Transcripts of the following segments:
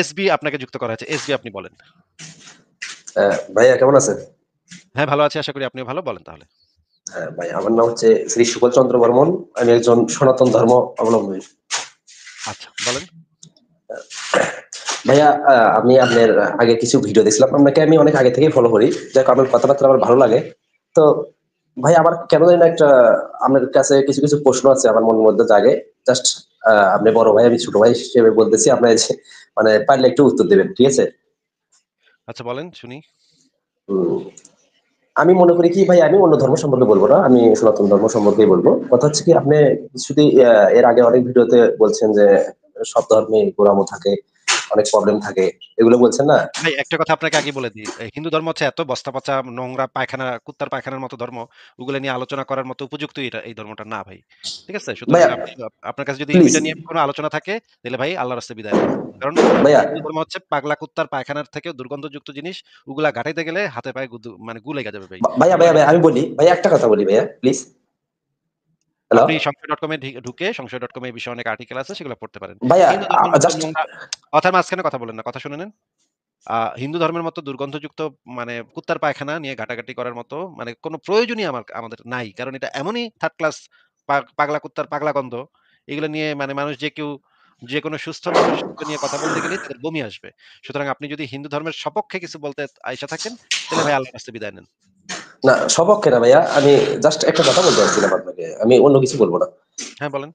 SB আপনাকে যুক্ত করা হয়েছে। এসবি আপনি বলেন। ভাইয়া কেমন আছেন? হ্যাঁ, ভালো আছি। আশা করি আপনিও ভালো। বলেন তাহলে। হ্যাঁ ভাই, আমার নাম হচ্ছে শ্রী সুবল চন্দ্র বর্মন। আমি একজন সনাতন ধর্ম অবলম্বী। আচ্ছা, বলেন। ভাইয়া, আমি আপনার আগে কিছু ভিডিও দেখছিলাম, আপনাকে আমি অনেক আগে থেকেই ফলো করি। যাক, আপনার কথাবার্তা আমার ভালো লাগে। তো ভাই, আমার কেন জানি না একটা আপনার কাছে কিছু কিছু প্রশ্ন আছে আমার মনের মধ্যে জাগে। জাস্ট আপনি বড় ভাই, আমি ছোট ভাই হিসেবে বলতেছি, আপনার মানে পারলে একটু উত্তর দেবেন, ঠিক আছে? আচ্ছা, বলেন শুনি। উম, আমি মনে করি কি ভাই, আমি অন্য ধর্ম সম্পর্কে বলবো না, আমি সনাতন ধর্ম সম্পর্কেই বলবো। কথা হচ্ছে কি, আপনি যদি এর আগে অনেক ভিডিওতে বলছেন যে সব ধর্মে গোঁড়ামো থাকে, অনেক প্রবলেম থাকে, এগুলো বলছেন না? ভাই একটা কথা আপনাকে আগে বলে দিই। হিন্দু ধর্ম হচ্ছে এত বস্তা-পচা, নোংরা পায়খানা, কুত্তার পায়খানার মতো ধর্ম। ওগুলো নিয়ে আলোচনা করার মতো উপযুক্ত এই ধর্মটা না ভাই। ঠিক আছে? সুতরাং ভাইয়া আপনার কাছে যদি প্লিজ, ওইটা নিয়ে কোনো আলোচনা থাকে, তাহলে ভাই আল্লাহর রাস্তায় বিদায় নেন। কারণ ভাইয়া হিন্দু ধর্ম হচ্ছে পাগলা কুত্তার পায়খানার থেকেও দুর্গন্ধযুক্ত জিনিস। ওগুলা গাঁঠাইতে গেলে হাতে পায়ে মানে গু লেগে যাবে ভাই। ভাইয়া ভাইয়া সুতরাং ভাইয়া আমি বলি, ভাইয়া একটা কথা বলি ভাইয়া, প্লিজ। হ্যালো আপনি সংশয়.com এ ঢুকে সংশয়.com এ এই বিষয়ে অনেক আর্টিকেল আছে, সেগুলো পড়তে পারেন। ভাইয়া, হিন্দু ধর্মের মতো জাস্ট নোংরা কথার মাঝখানে কথা বলেন না। কথা শুনে নেন। হিন্দু ধর্মের মতো দুর্গন্ধযুক্ত মানে কুত্তার পায়খানা নিয়ে ঘাটাঘাটি করার মতো মানে কোনো প্রয়োজনই আমাদের নাই। কারণ এটা এমনই থার্ড ক্লাস পাগলা কুত্তার পাগলা গন্ধ। এগুলো নিয়ে মানে মানুষ যে কেউ যেকোনো সুস্থ মানুষ এগুলো নিয়ে কথা বলতে গেলেই তাদের বমি আসবে। সুতরাং আপনি যদি হিন্দু ধর্মের সপক্ষে কিছু বলতে আইসা থাকেন, তাহলে ভাই আল্লাহর কাছে বিদায় নেন। না, সপক্ষে না ভাইয়া, আমি জাস্ট একটা কথা বলতে চাচ্ছিলাম আপনাকে, আমি অন্য কিছু বলবো না। হ্যাঁ, বলেন।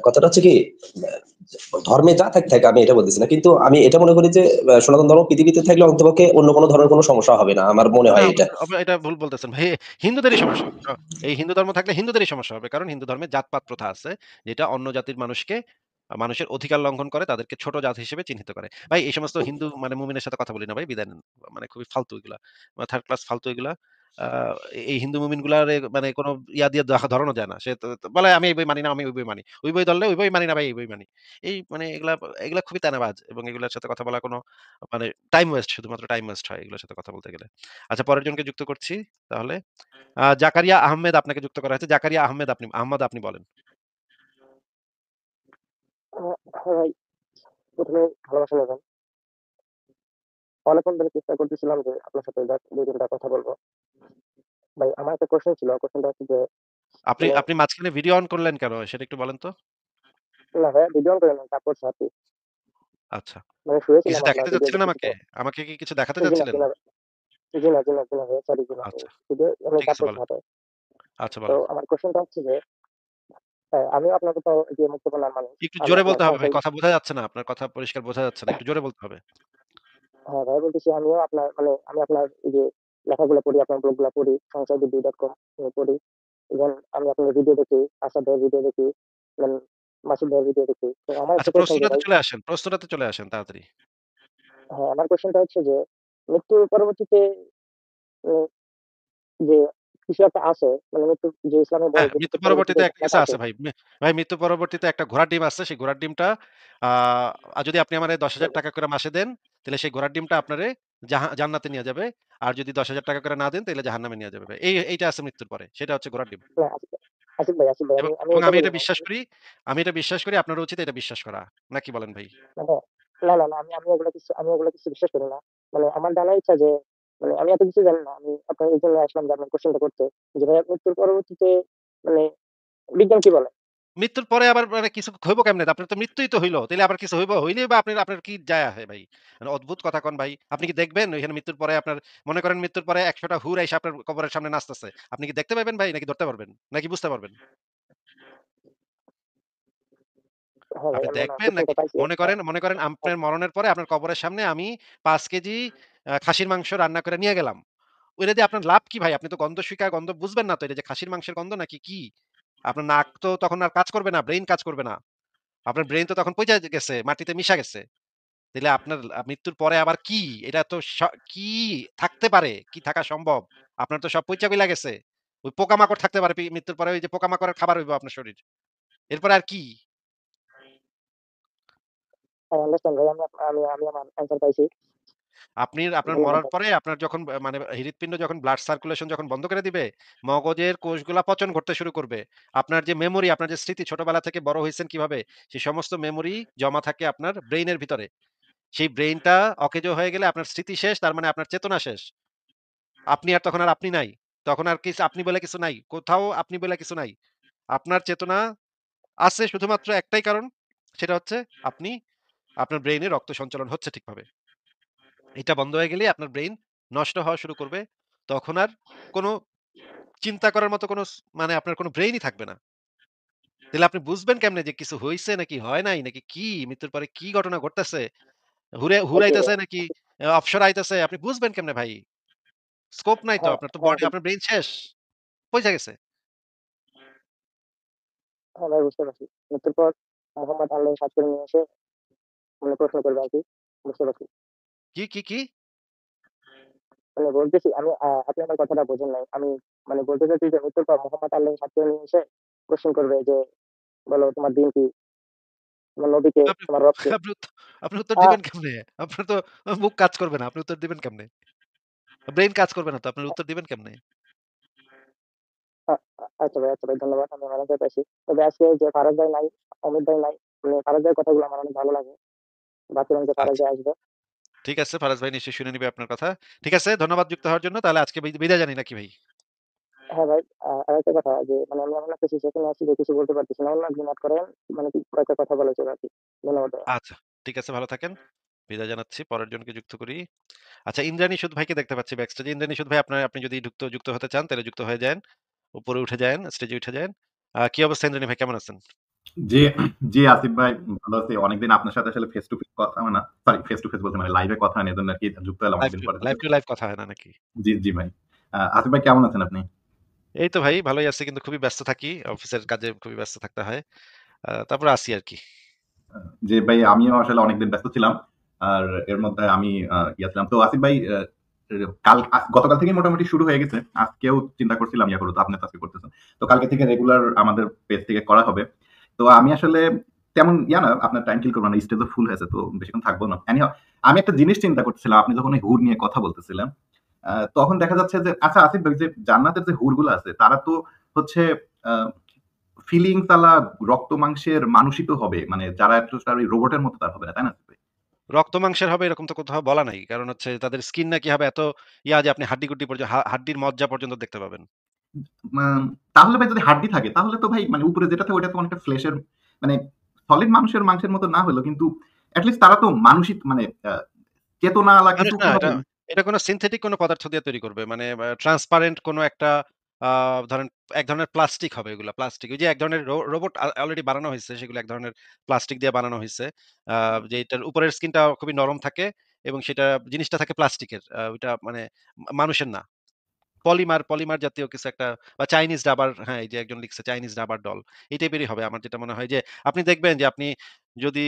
কথাটা হচ্ছে কি, ধর্মে যা থাক থাকে, আমি এটা বলতেছি না, কিন্তু আমি এটা মনে করি যে সনাতন ধর্ম পৃথিবীতে থাকলে অন্তপক্ষে অন্য কোনো ধর্মের কোনো সমস্যা হবে না, আমার মনে না, হয় এটা। এটা ভুল বলতেছেন ভাই। হিন্দুদেরই সমস্যা হবে। এই হিন্দু ধর্ম থাকলে হিন্দুদেরই সমস্যা হবে। কারণ হিন্দু ধর্মে জাতপাত প্রথা আছে। যেটা অন্য জাতির মানুষের অধিকার লঙ্ঘন করে, তাদেরকে ছোট জাত হিসেবে চিহ্নিত করে। ভাই এই সমস্ত হিন্দু মানে মুমিনের সাথে কথা বলি না ভাই, বিদায় নেন। মানে খুবই ফালতু এগুলা। থার্ড ক্লাস ফালতু এগুলা। আ এই হিন্দু মুমিনগুলারে মানে কোনো দিয়ে ধরানো যায় না। সে বলে আমি এই বই মানি না, আমি ওই বই মানি। ওই বই ধরলে ওই বই মানি না ভাই, এই বই মানি। এই মানে এগুলা খুবই তেনাবাজ এবং এগুলার সাথে কথা বলা কোনো মানে টাইম ওয়েস্ট, শুধুমাত্র টাইম ওয়েস্ট হয় এগুলোর সাথে কথা বলতে গেলে। আচ্ছা, পরের জনকে যুক্ত করছি তাহলে। জাকারিয়া আহমেদ আপনাকে যুক্ত করা হয়েছে। জাকারিয়া আহমদ আপনি বলেন। হ্যাঁ ভাই, ১ম এ ভালোবাসা নেবেন। অনেকক্ষণ ধরে চেষ্টা করতেছিলাম যে আপনার সাথে ২-৩ টা কথা বলব। ভাই আমার একটা কোয়েশ্চেন ছিল। কোয়েশ্চেনটা হচ্ছে যে আপনি মানে আপনি মাঝখানে ভিডিও অন করলেন কেন? সেটা একটু বলেন তো? না ভাইয়া, ভিডিও অন করে নাই, কাপড় ছাড়ছি। আচ্ছা। মানে কিছু শুয়েছিলাম আপনার দেখাতে ভিডিও চাচ্ছিলেন দেখতেছি আমাকে? তো। আমাকে কি কিছু দেখাতে জি না, চাচ্ছিলেন? জি না, জি না ভাইয়া, সরি জি না। আচ্ছা, ভিডিও আমি ঠিক আছে কাপড় বলেন। ছাড়ে। আচ্ছা, তো বলেন। আমার কোয়েশ্চেনটা হচ্ছে যে হ্যাঁ, আমিও আপনাকে তো যে মুক্তকন্যার মানুষ। একটু আমি জোরে আপনার বলতে হবে ভাই। সংসার কথা বোঝা যাচ্ছে না। আপনার কথা পরিষ্কার বোঝা যাচ্ছে না। একটু জোরে বলতে হবে। হ্যাঁ, ভাইয়া বলতেছি আমিও আপনার মানে আমি আপনার এই যে লেখাগুলো পড়ি, আপনার ব্লগগুলা পড়ি, সংসারবিডি.com পড়ি। ইভেন আমি আপনার ভিডিও দেখি, আসাদ ভাইয়ের ভিডিও দেখি, দেন মাসুদ ভাইয়ের ভিডিও দেখি। তো আমার একটা আচ্ছা, কোয়েশ্চেন যে ভাই, প্রশ্নটাতে চলে আসেন তাড়াতাড়ি। হ্যাঁ, আমার কোয়েশ্চেনটা হচ্ছে যে মৃত্যুর পরবর্তীতে উম যে কিছু একটা আছে মানে মৃত্যু যে ইসলামে বলে হ্যাঁ, যে মৃত্যু মৃত্যুর পরবর্তীতে পরবর্তীতে একটা জান্নাত কিছু আছে। আছে ভাই। ভাই মৃত্যু পরবর্তীতে একটা ঘোড়ার ডিম আছে। সেই ঘোড়ার ডিমটা আ যদি আপনি আমারে ৳১০,০০০ করে মাসে দেন, তাহলে সেই ঘোড়ার ডিমটা আপনারে জান্নাতে নিয়ে যাবে। আর যদি ৳১০,০০০ করে না দেন, তাহলে জাহান্নামে নিয়ে যাবে ভাই। এইটা আছে মৃত্যুর পরে। সেটা হচ্ছে ঘোড়ার ডিম। না, আসিফ ভাই আমি এবং এটা আমি বলি এটা নাই। বিশ্বাস করি। আপনারও উচিত এটা বিশ্বাস করা। নাকি বলেন ভাই? মানে না, আমি ওগুলা কিছু বিশ্বাস করি না। মানে আমার জানার ইচ্ছা যে মানে আমি এত কিছু জানি না। আমি আপনার এইজন্য আসলাম যে আপনার কোয়েশ্চেনটা করতে। যে ভাইয়া মৃত্যুর পরবর্তীতে মানে বিজ্ঞান কি বলে? মৃত্যুর পরে আবার মানে কিছু হইব কেমনে? আপনার তো মৃত্যুই তো হইল। তাইলে আবার কিছু হইব? হইলেই বা আপনার কি যায় আসে ভাই? মানে অদ্ভুত কথা কন ভাই। আপনি কি দেখবেন ওইখানে মৃত্যুর পরে মনে করেন মৃত্যুর পরে ১০০ টা হুর আইসা আপনার কবরের সামনে নাচতেছে। আপনি কি দেখতে পাবেন ভাই? নাকি ধরতে পারবেন? নাকি বুঝতে পারবেন? হ্যাঁ ভাই, আপনি আমি না দেখবেন নাকি কোয়েশ্চেনটা পাইছি। মনে করেন আপনার মরণের পরে আপনার কবরের সামনে আমি ৫ কেজি খাসির মাংস রান্না করে নিয়ে গেলাম। ওইটা দিয়ে আপনার লাভ কি ভাই? আপনি তো গন্ধ বুঝবেন না তো এটা যে খাসির মাংসের গন্ধ নাকি কি? আপনার নাক তো তখন আর কাজ করবে না, ব্রেইন কাজ করবে না। আপনার ব্রেইন তো তখন পইচা গেছে, মাটিতে মিশা গেছে। তাইলে আপনার মৃত্যুর পরে আবার কি? এটা তো কি থাকতে পারে? কি থাকা সম্ভব? আপনার তো সব পইচা গইলা গেছে। ওই পোকামাকড় থাকতে পারে মৃত্যুর পরে ওই যে পোকামাকড়ের খাবার হইবো আপনার শরীর। এরপরে আর কি? আই আন্ডারস্ট্যান্ড ভাই, আমি আমার অ্যান্সার পাইছি। আপনার ধন্যবাদ মরার ভাই। পরে আপনার যখন মানে হৃৎপিণ্ড যখন ব্লাড সার্কুলেশন যখন বন্ধ করে দিবে, মগজের কোষগুলা পচন ঘটতে শুরু করবে। আপনার যে মেমোরি, আপনার যে স্মৃতি ছোটবেলা থেকে বড় হইছেন কিভাবে, সেই সমস্ত মেমোরি জমা থাকে আপনার ব্রেইনের ভিতরে। সেই ব্রেইনটা অকেজো হয়ে গেলে আপনার স্মৃতি শেষ, তার মানে আপনার চেতনা শেষ। আপনি আর তখন আর আপনি নাই। তখন আর আপনি বলে কিছু নাই। কোথাও আপনি বলে কিছু নাই। আপনার চেতনা আছে শুধুমাত্র একটাই কারণ, সেটা হচ্ছে আপনি আপনার ব্রেইনে রক্ত সঞ্চালন হচ্ছে ঠিকভাবে। এটা বন্ধ হয়ে গেলেই আপনার ব্রেইন নষ্ট হওয়া শুরু করবে। তখন আর কোনো চিন্তা করার মতো কোনো মানে আপনার কোনো ব্রেইনই থাকবে না। তাইলে আপনি বুঝবেন কেমনে যে কিছু হইছে নাকি হয় নাই নাকি কি মৃত্যুর পরে কি ঘটনা ঘটতেছে? ওকে। হুরাইতেছে নাকি অপসর আইতেছে আপনি বুঝবেন কেমনে ভাই? স্কোপ নাই তো। হ্যাঁ, আপনার তো হ্যাঁ, বডি আপনার ব্রেইন শেষ। পইচা গেছে। হ্যাঁ ভাই বুঝতে পারছি। মৃত্যুর পর মোহাম্মদ আল্লাহর সাথে নিয়ে এসে মানে প্রশ্ন করবে আরকি। বুঝতে পারছি। কি? মানে বলতেছি আমি আপনি আমার কথাটা বোঝেন নাই। আমি মানে বলতে চাচ্ছি যে মৃত্যুর পর মোহাম্মদ আল্লাহর সাথে নিয়ে এসে প্রশ্ন করবে যে, "বলো তোমার দিন কি? তোমার নবী কে? আপনি তোমার রব কে?" আপনি উত্ত আপনি উত্তর আ দিবেন কেমনে? আপনার তো মুখ কাজ করবে না। আপনি উত্তর দিবেন কেমনে? ব্রেইন কাজ করবে না তো। আপনার উত্তর দিবেন কেমনে? আ আচ্ছা ভাই ধন্যবাদ। আমি অনেকটাই পাইছি। তবে আজকে যে ফারাজ ভাই নাই, অমিত ভাই নাই। মানে ফারাজ ভাইয়ের কথাগুলো আমার অনেক ভালো লাগে। ভাবছিলাম যে ফারাজ আচ্ছা। ভাই আসবে। ঠিক আছে। ফারাজ ভাই নিশ্চয়ই শুনে নিবে আপনার কথা। ঠিক আছে। ধন্যবাদ যুক্ত হওয়ার জন্য। তাহলে আজকে বিদায় জানি নাকি ভাই? হ্যাঁ ভাই, আরেকটা কথা যে মানে আমি এমন একটা সিচুয়েশনে আছি যে কিছু বলতে পারতেছি না। অন্য একদিন এড করেন, মানে কি কয়েকটা কথা বলা যাবে আরকি। ধন্যবাদ ভাইয়া। আচ্ছা। ঠিক আছে ভালো থাকেন। বিদায় জানাচ্ছি। পরের জনকে যুক্ত করি। আচ্ছা ইন্দ্রাণী সুদ ভাইকে দেখতে পাচ্ছি ব্যাকস্টেজে। ইন্দ্রাণী সুদ ভাই আপনি যদি যুক্ত হতে চান তাহলে যুক্ত হয়ে যায়েন। উপরে উঠে যায়েন, স্টেজে উঠে যায়েন। কি অবস্থা ইন্দ্রাণী ভাই কেমন আছেন? জি, জি আসিফ ভাই ভালো আছি। অনেকদিন আপনার সাথে আসলে ফেস টু ফেস কথা হয় না। সরি ফেস টু ফেস বলতে মানে লাইভে কথা হয় না। এজন্য আরকি যুক্ত হলাম অনেকদিন পরে। লাইভ টু লাইভ কথা হয় না নাকি? জি, জি ভাই। আসিফ ভাই কেমন আছেন আপনি? এই তো ভাই ভালোই আছি কিন্তু খুবই ব্যস্ত থাকি। অফিসের কাজে খুবই ব্যস্ত থাকতে হয়। তারপরে আছি আরকি। জি ভাই আমিও আসলে অনেকদিন ব্যস্ত ছিলাম। আর এর মধ্যে আমি ছিলাম। তো আসিফ ভাই গতকাল থেকেই মোটামুটি শুরু হয়ে গেছে। আজকেও চিন্তা করছিলাম ইয়া করব তো আপনি তো আজকে করতেছেন। তো কালকে থেকে রেগুলার আমাদের পেজ থেকে করা হবে। তো আমি আসলে তেমন ইয়া না আপনার টাইম কিল করব না। স্টেজও ফুল হয়েছে তো বেশিক্ষণ থাকবো না। এনিহাউ আমি একটা জিনিস চিন্তা করতেছিলাম আপনি যখন এই হুর নিয়ে কথা বলতেছিলেন তখন দেখা যাচ্ছে যে আচ্ছা আসিফ ভাই যে জান্নাতের যে হুরগুলো আছে তারা তো হচ্ছে আহ, ফিলিংস আলা রক্ত মাংসের মানুষই তো হবে মানে যারা একটু ওই রোবটের মতো তার হবে না তাই না আসিফ ভাই? রক্ত মাংসের হবে এরকম তো কোথাও বলা নাই। কারণ হচ্ছে তাদের স্কিন নাকি হবে এত যে আপনি হাড্ডি-গুড্ডি পর্যন্ত হাড্ডির মজ্জা পর্যন্ত দেখতে পাবেন। তাহলে ভাই যদি হাড্ডি থাকে তাহলে তো ভাই মানে উপরে যেটা থাকে ওটা তো অনেকটা ফ্লেশের মানে সলিড মানুষের মাংসের মতো না হলেও কিন্তু এটলিস্ট তারা তো মানুষই মানে চেতনা আলা মানুষ কিছু না তো এটা হবে। এটা কোন সিনথেটিক কোন পদার্থ দিয়ে তৈরি করবে। মানে ট্রান্সপারেন্ট কোন একটা আ ধরেন এক ধরনের প্লাস্টিক হবে এগুলা। প্লাস্টিক। ওই যে এক ধরনের রোবট অলরেডি বানানো হইছে। সেগুলো এক ধরনের প্লাস্টিক দিয়ে বানানো হইছে। আ যেটার উপরের স্কিনটা খুবই নরম থাকে এবং সেটা জিনিসটা থাকে প্লাস্টিকের। ওইটা মানে মানুষের না। পলিমার জাতীয় কিছু একটা বা চাইনিজ রাবার হ্যাঁ, এই যে একজন লিখছে চাইনিজ রাবার ডল। এই টাইপেরই হবে আমার যেটা মনে হয় যে আপনি দেখবেন যে আপনি যদি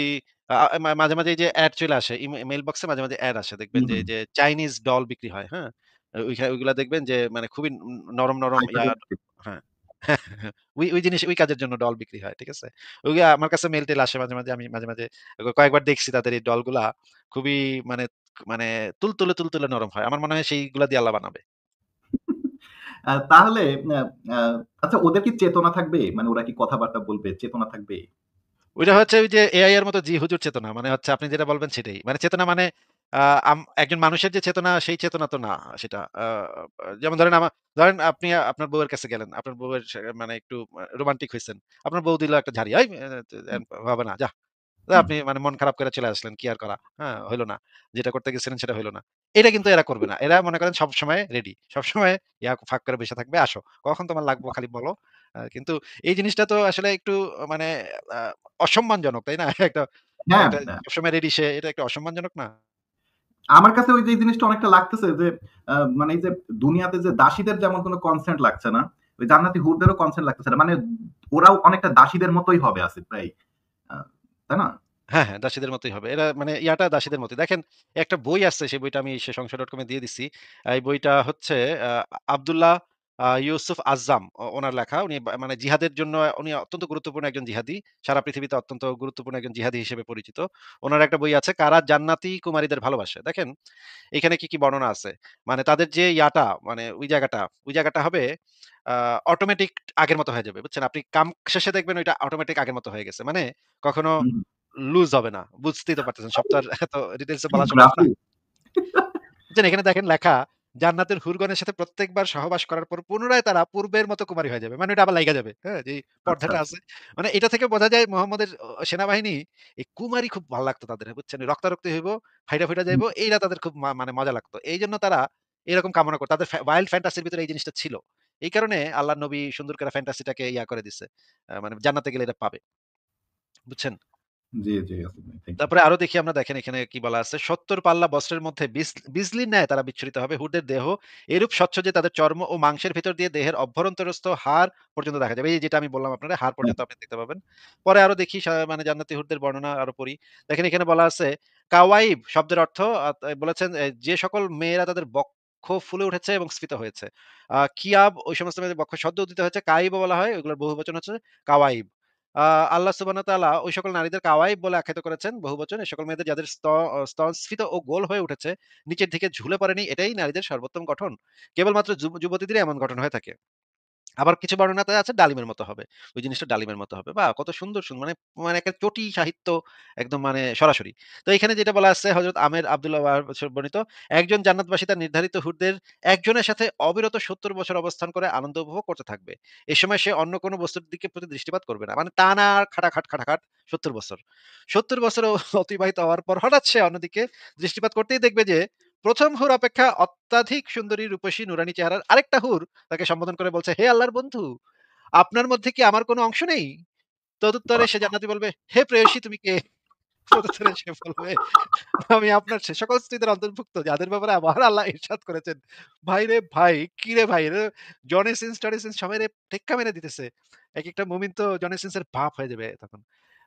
আ আ মাঝে মাঝে এই যে এড চলে আসে মেইল বক্সে মাঝে মাঝে এড আসে দেখবেন হুম, যে হুম। এই যে চাইনিজ ডল বিক্রি হয়, হ্যাঁ? ওইগুলা দেখবেন যে মানে খুবই নরম Hyperrealistic। হ্যাঁ। ওই জিনিস ওই কাজের জন্য ডল বিক্রি হয়। ঠিক আছে? আমার কাছে মেইল-টেল আসে মাঝে মাঝে আমি মাঝে মাঝে কয়েকবার দেখছি তাদের এই ডলগুলা খুবই মানে মানে তুলতুলে নরম হয়। আমার মনে হয় সেইগুলা দিয়ে আল্লাহ বানাবে। তাহলে আ আ আচ্ছা ওদের কি চেতনা থাকবে? মানে ওরা কি কথাবার্তা বলবে? চেতনা থাকবে? ওইটা হচ্ছে ওই যে এআই এর মতো জি হুজুর চেতনা। মানে হচ্ছে আপনি যেটা বলবেন সেটাই। মানে চেতনা মানে আ একজন মানুষের যে চেতনা সেই চেতনা তো না সেটা। যেমন ধরেন আপনি আপনার বউয়ের কাছে গেলেন। আপনার বউয়ের মানে একটু রোমান্টিক হইছেন। আপনার বউ দিল একটা ঝাড়ি। "এই হবে না, যা।" হুম। আপনি মানে মন খারাপ করে চলে আসলেন। কি আর করা? হ্যাঁ, হইল না। যেটা করতে গেছিলেন সেটা হইল না। এটা কিন্তু এরা করবে না। এরা মনে করেন সবসময় রেডি। সবসময় ফাঁক করে বইসা থাকবে, "আসো। কখন তোমার লাগবো খালি বলো।" কিন্তু এই জিনিসটা তো আসলে একটু মানে আ অসম্মানজনক, তাই না? একটা হ্যাঁ, একটা সবসময় রেডি সে এটা একটা অসম্মানজনক না? আমার কাছে ওই যে এই জিনিসটা অনেকটা লাগতেছে যে মানে এই যে দুনিয়াতে যে দাসীদের যেমন কোনো কনসেন্ট লাগছে না, ওই জান্নাতি হুরদেরও কনসেন্ট লাগতেছে না। মানে ওরাও অনেকটা দাসীদের মতোই হবে আসিফ ভাই। আ তাই না? হ্যাঁ, দাসীদের মতোই হবে। এরা মানে দাসীদের মতোই। দেখেন একটা বই আছে সেই বইটা আমি সে সংশয়.com এ দিয়ে দিছি। এই বইটা হচ্ছে আ আব্দুল্লাহ ইউসুফ আজ্জাম ওনার লেখা। উনি মানে জিহাদের জন্য উনি অত্যন্ত গুরুত্বপূর্ণ একজন জিহাদি। সারা পৃথিবীতে অত্যন্ত গুরুত্বপূর্ণ একজন জিহাদি হিসেবে পরিচিত। উনার একটা বই আছে কারা জান্নাতি কুমারীদের ভালোবাসে। দেখেন এখানে কি বর্ণনা আছে। মানে তাদের যে মানে ওই জায়গাটা হবে আ অটোমেটিক আগের মতো হয়ে যাবে। বুঝছেন? আপনি কাম শেষে দেখবেন ওইটা অটোমেটিক আগের মতো হয়ে গেছে। মানে কখনো হুম, লুজ হবে না। বুঝতেই তো পারতেছেন। সব তো আর এত ডিটেইলস এ কি বলা সম্ভব না। গ্রাফিক! বুঝছেন এখানে দেখেন লেখা, জান্নাতের হুরগণের সাথে প্রত্যেকবার সহবাস করার পর পুনরায় তারা পূর্বের মতো কুমারী হয়ে যাবে। মানে এটা আবার লাইগা যাবে। হ্যাঁ? যে আচ্ছা, পর্দাটা আচ্ছা। আছে। মানে এটা থেকে বোঝা যায় মোহাম্মদের সেনাবাহিনী এই কুমারী খুব ভাল লাগতো তাদের। বুঝছেন? রক্তারক্তি হইব, ফাইটা, ফাইটা হুম, যাইব। এইটা তাদের খুব মানে মজা লাগতো। এইজন্য তারা এরকম কামনা করত। তাদের ওয়াইল্ড ফ্যান্টাসির ভিতরে এই জিনিসটা ছিল। এই কারণে আল্লাহর নবী সুন্দর করে ফ্যান্টাসিটাকে করে দিছে। মানে জান্নাতে গেলে এটা পাবে। বুঝছেন? জি, জি, আসিফ ভাই। Thank you. তারপরে আরো দেখি আমরা দেখেন এখানে কি বলা আছে ৭০ পাল্লা বস্ত্রের মধ্যে বিজলির ন্যায় তারা বিচ্ছুরিত হবে। হুরদের দেহ এরূপ স্বচ্ছ যে তাদের চর্ম ও মাংসের ভিতর দিয়ে দেহের অভ্যন্তরস্থ হাড় পর্যন্ত দেখা যাবে। এই যেটা আমি বললাম আপনারে হাড় হ্যাঁ, পর্যন্ত আপনি দেখতে পাবেন। পরে আরো দেখি মানে জান্নাতি হুরদের বর্ণনা আরো পড়ি। দেখেন এখানে বলা আছে কাওয়াইব শব্দের অর্থ বলেছেন যে সকল মেয়েরা তাদের বক্ষ ফুলে উঠেছে এবং স্ফীত হয়েছে। কিয়াব ওই সমস্ত মেয়েদের বক্ষ সদ্য উদিত হয়েছে। কাইব বলা হয়। ওগুলোর বহুবচন হচ্ছে কাওয়াইব। আ আল্লাহ সুবহানাহু ওয়া তাআলা ওই সকল নারীদের কাওয়াইব বলে আখ্যায়িত করেছেন বহুবচন। এই সকল মেয়েদের যাদের স্তনস্ফীত ও গোল হয়ে উঠেছে, নিচের দিকে ঝুলে পড়েনি এটাই নারীদের সর্বোত্তম গঠন। কেবলমাত্র যুবতীদেরই এমন গঠন হয়ে থাকে। আবার কিছু বর্ণনাতে আছে ডালিমের মতো হবে। ওই জিনিসটা ডালিমের মতো হবে। বাহ! কত সুন্দর মানে মানে একটা চটি সাহিত্য একদম মানে সরাসরি। তো এখানে যেটা বলা আছে হযরত আমের আব্দুল্লাহ ওয়াহাব বর্ণিত, একজন জান্নাতবাসী তার নির্ধারিত হুরদের একজনের সাথে অবিরত ৭০ বছর অবস্থান করে আনন্দ উপভোগ করতে থাকবে। এ সময় সে অন্য কোন বস্তুর দিকে প্রতি দৃষ্টিপাত করবে না। মানে টানা খাটাখাট ৭০ বছর। ৭০ বছর অতিবাহিত হওয়ার পর হঠাৎ সে অন্যদিকে দৃষ্টিপাত করতেই দেখবে যে ১ম হুর অপেক্ষা অত্যাধিক সুন্দরী রূপসী নুরানী চেহারার আরেকটা হুর তাকে সম্বোধন করে বলছে, "হে আল্লাহর বন্ধু, আপনার মধ্যে কি আমার কোনো অংশ নেই?" তদুত্তরে বাহ! সে জান্নাতি বলবে, "হে প্রেয়সী তুমি কে?" তদুত্তরে সে বলবে, "আমি আপনার সে সকল স্ত্রীদের অন্তর্ভুক্ত যাদের ব্যাপারে আমার আল্লাহ ইরশাদ করেছেন।" ভাইরে ভাই, কিরে ভাই রে জনি সিনস টনি সিনস সবাইরে টেক্কা মেরে দিতেছে। একেকটা মুমিন তো জনি সিনসের বাপ হয়ে যাবে তখন।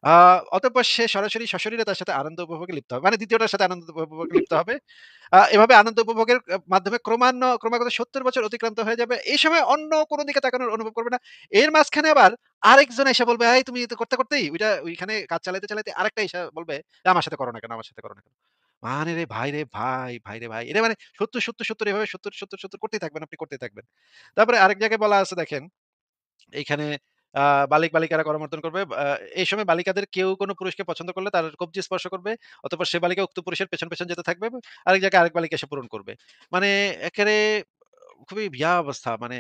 আ অতঃপর সে সরাসরি সশরীরে তার সাথে আনন্দ উপভোগে লিপ্ত হবে। মানে ২য় টার সাথে আনন্দ উপভোগে লিপ্ত হবে। এভাবে আনন্দ উপভোগের মাধ্যমে ক্রমাগত ৭০ বছর অতিক্রান্ত হয়ে যাবে। এই সময় অন্য কোন দিকে তাকানোর অনুভব করবে না। এর মাঝখানে আবার আরেকজন এসে বলবে, "এই তুমি তো করতে, করতেই ওইখানে কাজ চালাইতে আরেকটা এসে বলবে, আমার সাথে করো না কেন? আমার সাথে করো না কেন?" মানে রে ভাই রে ভাই, ভাই রে ভাই। এটা মানে ৭০, ৭০, ৭০ এভাবে ৭০, ৭০, ৭০ করতেই থাকবেন, আপনি করতেই থাকবেন। তারপরে আরেক জায়গায় বলা আছে দেখেন, এইখানে আ বালিকা-বালিকারা করমর্দন করবে। এই সময় বালিকাদের কেউ কোন পুরুষকে পছন্দ করলে তার কবজি স্পর্শ করবে। অতঃপর সে বালিকা উক্ত পুরুষের পেছন, পেছন যেতে থাকবে। আরেক জায়গায় আরেক বালিকা এসে পূরণ করবে। মানে একেবারে খুবই অবস্থা। মানে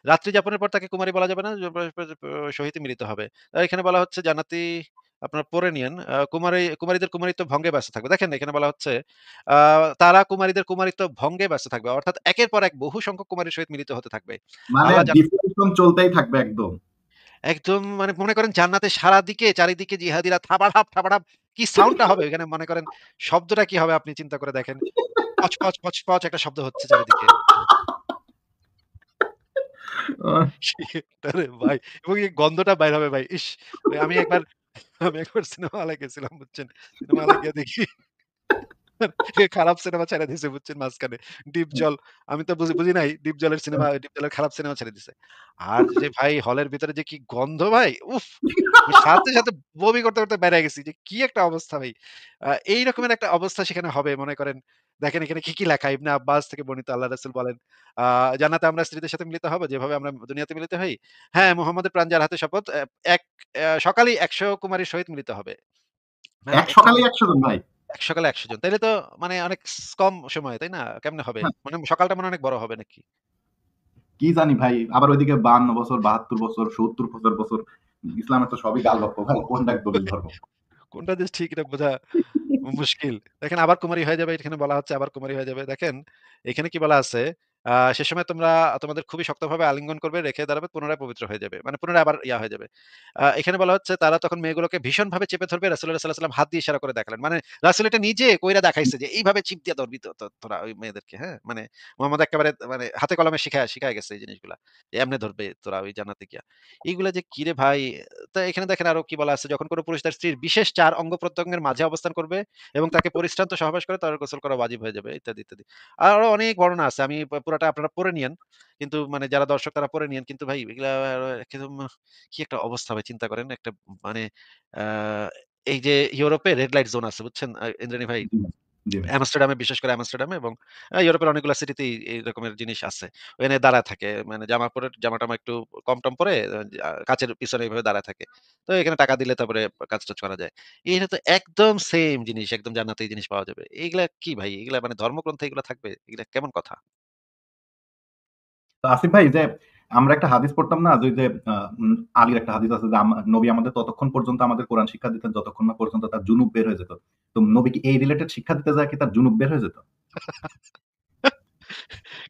রাত্রি যাপনের পর তাকে কুমারী বলা যাবে না। সহিত মিলিত হবে। এখানে বলা হচ্ছে জান্নাতি আপনার পড়ে নিয়েন। কুমারীদের কুমারিত্ব ভঙ্গে ব্যস্ত থাকবে। দেখেন এখানে বলা হচ্ছে আ তারা কুমারীদের কুমারিত্ব ভঙ্গে ব্যস্ত থাকবে। অর্থাৎ একের পর এক বহু সংখ্যক কুমারীর সহিত মিলিত হতে থাকবে। মানে আল্লাহ ডিফিউশন চলতেই থাকবে একদম। একদম মানে মনে করেন জান্নাতের সারাদিকে চারিদিকে জিহাদিরা থাবাড়াপ, থাবাড়াপ কি সাউন্ডটা হবে ওখানে মনে করেন শব্দটা কি হবে আপনি চিন্তা করে দেখেন। পচ, পচ, পচ, পচ একটা শব্দ হচ্ছে চারিদিকে। আ আরে ভাই এবং এই গন্ধটা বাইর হবে ভাই। ইস! আমি একবার আমি একবার সিনেমা হলে গেছিলাম বুঝছেন? সিনেমা হলে গিয়ে দেখি খারাপ সিনেমা ছাইড়া দিছে বুঝছেন মাঝখানে। ডিপ জল। আমি তো বুঝি নাই ডিপ জলের সিনেমা, ডিপ জলের খারাপ সিনেমা ছেড়ে দিছে। আর যে ভাই হলের ভিতরে যে কি গন্ধ ভাই, উফ! আমি সাথে, সাথে বমি করতে, করতে বেরিয়ে গেছি যে কি একটা অবস্থা ভাই। এই রকমের একটা অবস্থা সেখানে হবে মনে করেন। দেখেন এখানে কি লেখা ইবনে আব্বাস থেকে বর্ণিত আল্লাহর রাসূল বলেন, আ জান্নাতে আমরা স্ত্রীদের সাথে মিলিত হব যেভাবে আমরা দুনিয়াতে মিলিত হই। হ্যাঁ, মুহাম্মদের প্রাণ যার হাতে শপথ এক সকালেই ১০০ কুমারীর সহিত মিলিত হবে। মানে এক একটা সকালেই ১০০ জন ভাই। এক সকালে ১০০ জন। তাইলে তো মানে অনেক কম সময়, তাই না? কেমনে হবে? হ্যাঁ, মানে সকালটা মনে হয় অনেক বড় হবে নাকি? কি জানি ভাই। আবার ওইদিকে ৫২ বছর, ৭২ বছর, ৭০ বছর। ইসলামে তো সবই গালগপ্প ভাই। কোনটা দলিল ধরব? কোনটা যে ঠিক এটা বোঝা মুশকিল। দেখেন আবার কুমারী হয়ে যাবে, এখানে বলা হচ্ছে আবার কুমারী হয়ে যাবে। দেখেন এখানে কি বলা আছে? সে সময় তোমরা তোমাদের খুবই শক্তভাবে আলিঙ্গন করবে, রেখে দাঁড়াবে, পুনরায় পবিত্র হয়ে যাবে। মানে পুনরায় আবার হয়ে যাবে। এখানে বলা হচ্ছে তারা তখন মেয়েগুলোকে ভীষণভাবে চেপে ধরবে। রাসূলুল্লাহ সাল্লাল্লাহু আলাইহি ওয়াসাল্লাম হাত দিয়ে ইশারা করে দেখালেন। মানে রাসূল এটা নিজে কইরা দেখাইছে যে এইভাবে চিপ দিয়া ধরবি তোরা ওই মেয়েদেরকে, হ্যাঁ? মানে মুহাম্মদ একেবারে মানে হাতে কলমে শিখায়া গেছে এই জিনিসগুলা। যে এমনে ধরবে তোরা ওই জান্নাতে গিয়া। এগুলা যে কিরে ভাই! তো এখানে দেখেন আরো কি বলা আছে, যখন কোন পুরুষ তার স্ত্রীর বিশেষ ৪ অঙ্গ-প্রত্যঙ্গের মাঝে অবস্থান করবে এবং তাকে পরিশ্রান্ত সহবাস করে তার গোসল করা ওয়াজিব হয়ে যাবে ইত্যাদি, ইত্যাদি। আরো অনেক বর্ণনা আছে। আমি পুরাটা আপনারা পড়ে নিয়েন। কিন্তু মানে যারা দর্শক তারা পড়ে নিয়েন। কিন্তু ভাই এগুলা একদম কি একটা অবস্থা ভাই চিন্তা করেন। একটা মানে আ এই যে ইউরোপে রেড লাইট জোন আছে বুঝছেন ইন্দ্রানী ভাই? জি, জি ভাই। আমস্টারডামে, বিশেষ করে আমস্টারডামে এবং ইউরোপের অনেকগুলা সিটিতেই এই রকমের জিনিস আছে। ওখানে দাঁড়ায় থাকে। মানে জামা-টামা একটু কম-টম পরে কাঁচের পিছনে এভাবে দাঁড়ায় থাকে। তো এখানে টাকা দিলে তারপরে কাজ-টাজ করা যায়। এটা তো একদম সেম জিনিস, একদম জান্নাতেই জিনিস পাওয়া যাবে। এগুলা কি ভাই? এগুলা মানে ধর্মগ্রন্থে এগুলা থাকবে? এগুলা কেমন কথা? তো আসিফ ভাই যে আমরা একটা হাদিস পড়তাম না যে ওই যে আ উম আলীর একটা হাদিস আছে যে নবী আমাদের ততক্ষণ পর্যন্ত আমাদের কোরআন শিক্ষা দিতেন যতক্ষণ না পর্যন্ত তার জুনুব বের হয়ে যেত। তো নবী কি এই রিলেটেড শিক্ষা দিতে যায় কি তার জুনুব বের হয়ে যেত?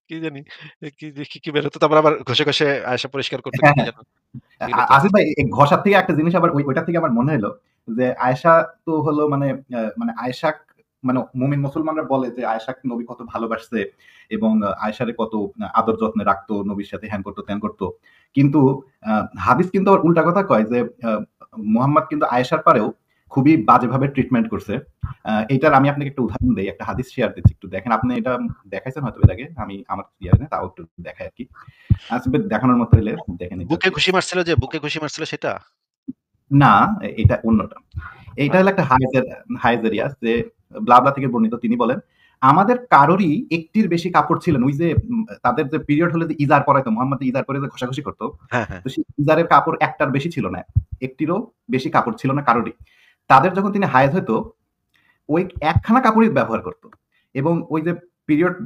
কি জানি? কি বের হতো? তারপর আবার ঘষে আয়েশা পরিষ্কার করতো হ্যাঁ, কি হ্যাঁ। যেন? এগুলো তো আসিফ ভাই এই ঘষার থেকে একটা জিনিস আবার ওইটা থেকে আমার মনে হলো যে আয়েশা তো হলো মানে মানে আয়েশা মানে মুমিন মুসলমানরা বলে যে আয়েশাকে নবী কত ভালোবাসছে এবং আয়েশারে কত আদর যত্নে রাখতো, নবীর সাথে হ্যান করতো, ত্যান করতো। কিন্তু আ হাদিস কিন্তু আবার উল্টা কথা কয় যে আ মুহাম্মদ কিন্তু আয়েশার পারেও খুবই বাজেভাবে ট্রিটমেন্ট করছে। এইটার আমি আপনাকে একটা উদাহরণ দেই। একটা হাদিস শেয়ার দিচ্ছি একটু দেখেন। আপনি এটা দেখাইছেন হয়তো এর আগে। আমি আমার ইয়ারে তাও একটু দেখাই আরকি। আসিফ ভাই দেখানোর মতো হইলে দেখেন এটা বুকে কি ঘুষি অবস্থা। মারছিল যে, বুকে ঘুষি মারছিল সেটা? না, এটা অন্যটা। এইটা হলো আচ্ছা। একটা হাইজেরিয়াস যে ব্লাবলা থেকে বর্ণিত। তিনি বলেন, "আমাদের কারোরই একটির বেশি কাপড় ছিল না।" ওই যে তাদের যে পিরিয়ড হলে যে ইজার পরাইতো, মুহাম্মদ ইজার পরে যে ঘষাঘষি করত। হ্যাঁ, হ্যাঁ। তো সেই ইজারের কাপড় একটার বেশি ছিল না। একটিরও বেশি কাপড় ছিল না কারোরই। তাদের যখন তিনি হায়েজ হইতো, ওই একখানা কাপড়ই ব্যবহার করত। এবং ওই যে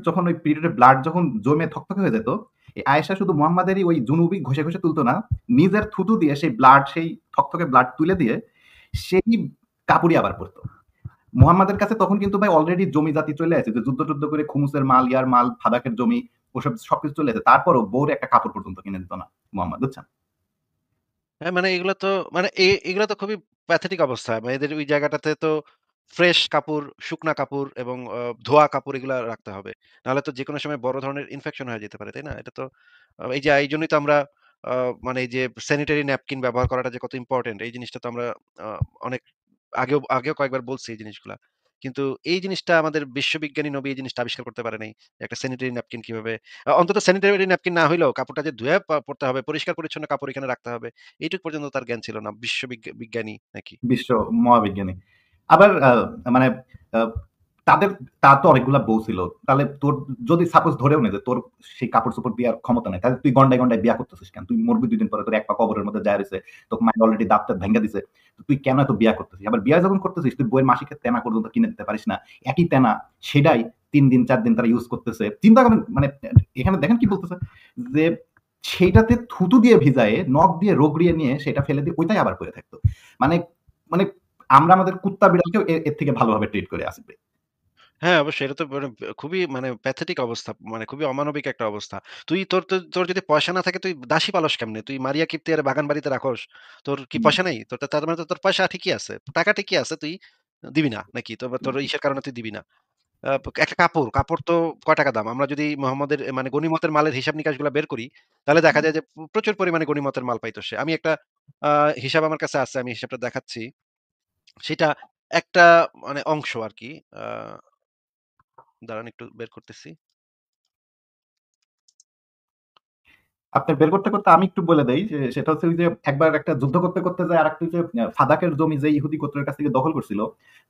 যখন ওই পিরিয়ডে ব্লাড যখন জমে থকথকে হয়ে যেত, এই আয়েশা শুধু মুহাম্মাদেরই ওই জুনুবই ঘষে তুলত না। নিজের থুতু দিয়ে সেই থকথকে ব্লাড তুলে দিয়ে সেই কাপড়ই আবার পরত। মুহাম্মাদের কাছে তখন কিন্তু ভাই অলরেডি জমি জাতি চলে আসে যে যুদ্ধ-টুদ্ধ করে খুমুসের মাল, ইয়ার মাল, ফাদাকের জমি ওসব সবকিছু চলে আসে। তারপরও বউর একটা কাপড় পর্যন্ত কিনে দিত না মুহাম্মদ, বুঝছেন? হ্যাঁ, মানে এগুলা তো মানে এগুলা তো খুবই প্যাথেটিক অবস্থা। মেয়েদের ওই জায়গাটাতে তো ফ্রেশ কাপড়, শুকনা কাপড় এবং ধোয়া কাপড় এগুলা রাখতে হবে। নাহলে তো যেকোনো সময় বড় ধরনের ইনফেকশন হয়ে যেতে পারে, তাই না? এটা তো এইজন্যই তো আমরা আ মানে এই যে স্যানিটারি ন্যাপকিন ব্যবহার করাটা যে কত ইম্পোর্টেন্ট এই জিনিসটা তো আমরা আ অনেক আগেও কয়েকবার বলছি এই জিনিসগুলা। কিন্তু এই জিনিসটা আমাদের বিশ্ববিজ্ঞানী নবী এই জিনিসটা আবিষ্কার করতে পারে নাই। একটা স্যানিটারি ন্যাপকিন কিভাবে অন্তত স্যানিটারি ন্যাপকিন না হইলেও কাপড়টা যে ধুয়ে পড়তে হবে, পরিষ্কার পরিচ্ছন্ন কাপড় এখানে রাখতে হবে। এইটুক পর্যন্ত তার জ্ঞান ছিল না। বিজ্ঞানী নাকি? বিশ্ব মহাবিজ্ঞানী। আবার মানে আ তাদের তার তো অনেকগুলা বউ ছিল। তাহলে তোর যদি সাপোজ ধরেও নে যে তোর সেই কাপড়-চোপড় দেওয়ার ক্ষমতা নাই। তাহলে তুই গন্ডায় বিয়া করতেছিস কেন? তুই মরবি ২ দিন পরে তোর এক পা কবরের মধ্যে যায়া রইছে। তোর মায়ের অলরেডি দাঁত-টাত ভাইঙ্গা দিছে। তো তুই কেন এত বিয়া করতেছিস? আবার বিয়া যখন করতেছিস তুই বইয়ের মাসিকের তেনা পর্যন্ত কিনে দিতে পারিস না। একই তেনা সেটাই ৩ দিন ৪ দিন তারা ইউজ করতেছে। চিন্তা করেন মানে এখানে দেখেন কি বলতেছে? যে সেইটাতে থুতু দিয়ে ভিজায়ে নখ দিয়ে রগড়িয়ে নিয়ে সেটা ফেলে দিয়ে ওইটাই আবার পড়ে থাকতো। মানে মানে আমরা আমাদের কুত্তা বিড়ালকেও এর থেকে ভালোভাবে ট্রিট করে আসিফ ভাই। হ্যাঁ, অবশ্যই এটা তো মানে খুবই মানে প্যাথেটিক অবস্থা। মানে খুবই অমানবিক একটা অবস্থা। তোর যদি পয়সা না থাকে তুই দাসী পালস কেমনে? তুই মারিয়া কিপ্তিয়ার বাগান বাড়িতে রাখোস। তোর কি হুম, পয়সা নাই? তোর তার মানে তো তোর পয়সা ঠিকই আছে। টাকা ঠিকই আছে তুই দিবি না নাকি? তোর ইসের কারণে তুই দিবি না। আ একটা কাপড় তো কয় টাকা দাম? আমরা যদি মোহাম্মদের মানে গনিমতের মালের হিসাব নিকাশগুলা বের করি, তাহলে দেখা হুম। যায় যে প্রচুর পরিমাণে গনিমতের মাল পাইতো সে। আমি একটা আ হিসাব আমার কাছে আছে। আমি হিসাবটা দেখাচ্ছি। সেটা একটা মানে অংশ আরকি। আ দাঁড়ান একটু বের করতেছি। আপনার বের করতে আমি একটু বলে দেই যে সেটা হচ্ছে ওই যে একবার একটা যুদ্ধ করতে যায় আরেকটা যে ফাদাকের জমি যে ইহুদি গোত্রের কাছ থেকে দখল করছিল।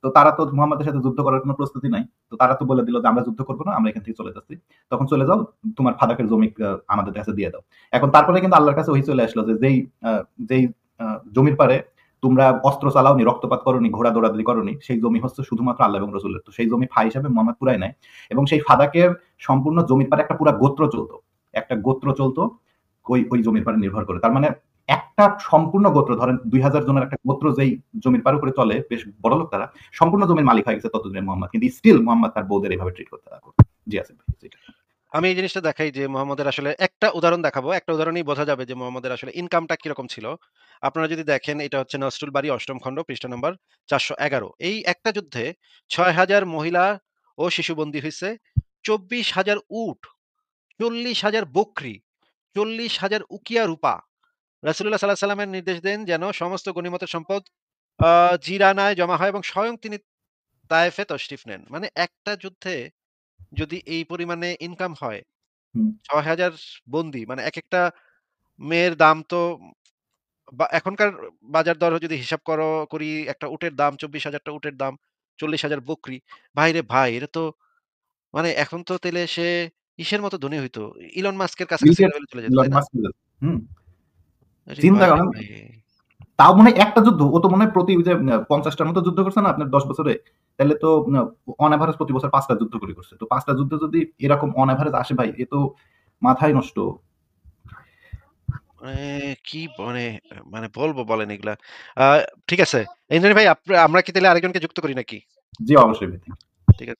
তো তারা তো মুহাম্মাদের সাথে যুদ্ধ করার কোনো প্রস্তুতি নাই। তো তারা তো বলে দিল যে আমরা যুদ্ধ করব না, আমরা এখান থেকে চলে যাচ্ছি। তখন চলে যাও, তোমার ফাদাকের জমি আমাদের কাছে দিয়ে দাও। এখন তারপরে কিন্তু আল্লাহর কাছে ওহী চলে আসলো যে আ যেই আ জমির পারে তোমরা অস্ত্র চালাওনি, রক্তপাত করোনি, ঘোড়া দৌড়াদৌড়ি করোনি, সেই জমি হচ্ছে শুধুমাত্র আল্লাহ এবং রাসূলের। তো সেই জমি হিসাবে মুহাম্মদ পুরাই নেয় এবং সেই ফাদাকের সম্পূর্ণ জমির পারে একটা পুরা গোত্র চলতো। একটা গোত্র চলতো ওই জমির পাড়ে নির্ভর করে। তার মানে একটা সম্পূর্ণ গোত্র ধরেন ২,০০০ জনের একটা গোত্র যেই জমির পাড়ের উপরে চলে, বেশ বড়লোক তারা। সম্পূর্ণ জমির মালিক হয়ে গেছে ততদিনে মুহাম্মদ। কিন্তু স্টিল মুহাম্মদ তার বউদের এভাবে ট্রিট করতে থাকতো। জি আসিফ ভাই জি। আমি এই জিনিসটা দেখাই যে মোহাম্মদের আসলে একটা উদাহরণ দেখাবো। একটা উদাহরণেই বোঝা যাবে যে মোহাম্মদের আসলে ইনকামটা কিরকম ছিল। আপনারা যদি দেখেন এটা হচ্ছে নসরুল বারী ৮ম খন্ড পৃষ্ঠা নম্বর ৪১১। এই একটা যুদ্ধে ৬,০০০ মহিলা ও শিশু বন্দী হইছে। ২৪,০০০ উট, ৪০,০০০ বকরি, ৪০,০০০ উকিয়া রূপা। রাসূলুল্লাহ সাল্লাল্লাহু আলাইহি ওয়াসাল্লামের নির্দেশ দেন যেন সমস্ত গনিমতের সম্পদ জিরানায় জমা হয় এবং স্বয়ং তিনি তায়েফে তশরিফ নেন। মানে একটা যুদ্ধে যদি এই পরিমাণে ইনকাম হয় হুম। ৬,০০০ বন্দী মানে একেকটা মেয়ের দাম তো এখনকার বাজার দর যদি হিসাব করি একটা উটের দাম ২৪,০০০ টা উটের দাম। 40,000 বকরি। ভাইরে ভাই এটা তো মানে এখন তো তাইলে সে ইসের মতো ধনী হইতো। ইলন মাস্কের কাছাকাছি বিল গেটস, লেভেলে চলে যেত, ইলন তাই না? মাস্ক হুম, আরে চিন্তা ভাইরে করেন। ভাই! তাও মনে হয় একটা যুদ্ধ, ও তো মনে হয় প্রতি ওই যে 50টার মতো যুদ্ধ করছে না আপনার 10 বছরে? তাহলে তো অন এভারেজ প্রতি বছর 5টা যুদ্ধ করে করছে। তো 5টা যুদ্ধ যদি এরকম অন এভারেজ আসে ভাই, এ তো মাথায় নষ্ট। মানে কি মানে মানে বলবো বলেন এগুলা। আ ঠিক আছে। ইন্দ্রানী ভাই আমরা কি তাইলে আরেকজনকে যুক্ত করি নাকি? জি, অবশ্যই ভাই। ঠিক আছে।